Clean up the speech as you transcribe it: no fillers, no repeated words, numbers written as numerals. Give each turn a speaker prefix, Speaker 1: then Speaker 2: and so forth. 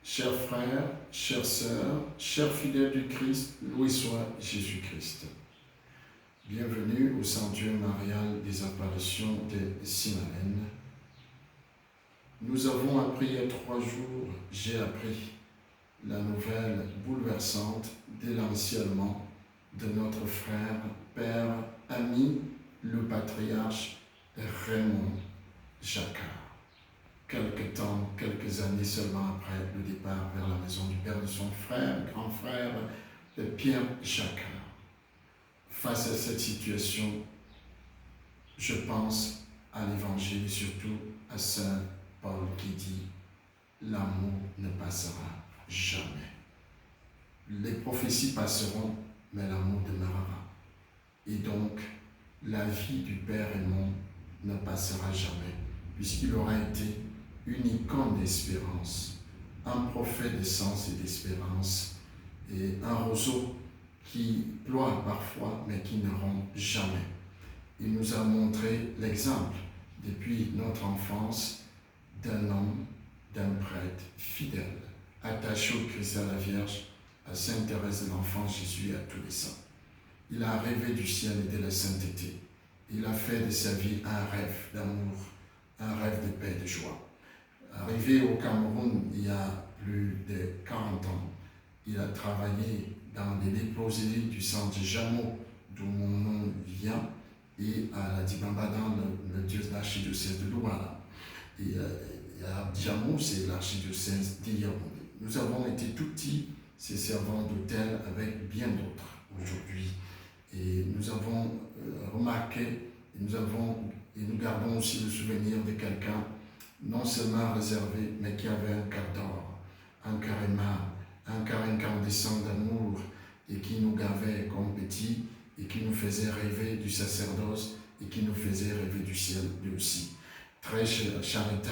Speaker 1: Chers frères, chères sœurs, chers fidèles du Christ, loué soit Jésus-Christ. Bienvenue au sanctuaire marial des apparitions de Simalène. Nous avons appris il y a 3 jours, j'ai appris la nouvelle bouleversante de l'enseignement de notre frère, père, ami, le patriarche Raymond Jacquard. Quelques années seulement après le départ vers la maison du père de son frère, grand frère, Pierre Jacquard. Face à cette situation, je pense à l'Évangile et surtout à Saint Paul qui dit « L'amour ne passera jamais. Les prophéties passeront, mais l'amour demeurera. » Et donc, la vie du Père Raymond ne passera jamais, puisqu'il aura été une icône d'espérance, un prophète de sens et d'espérance, et un roseau qui ploie parfois, mais qui ne rompt jamais. Il nous a montré l'exemple, depuis notre enfance, d'un homme, d'un prêtre fidèle, attaché au Christ et à la Vierge, à Sainte Thérèse de l'Enfant Jésus et à tous les saints. Il a rêvé du ciel et de la sainteté. Il a fait de sa vie un rêve d'amour, un rêve de paix et de joie. Arrivé au Cameroun il y a plus de 40 ans, il a travaillé dans les léproseries du centre de Jamo, d'où mon nom vient, et à la Dibamba dans le l'archidiocèse de Douala. Et à Djamou, c'est l'archidiocèse d'Yaoundé. Nous avons été tout petits, ces servants d'hôtel, avec bien d'autres aujourd'hui. Et nous avons remarqué, et nous gardons aussi le souvenir de quelqu'un non seulement réservé, mais qui avait un cœur d'or, un cœur aimable, un cœur incandescent d'amour, et qui nous gardait comme petits, et qui nous faisait rêver du sacerdoce, et qui nous faisait rêver du ciel lui aussi. Très charitable.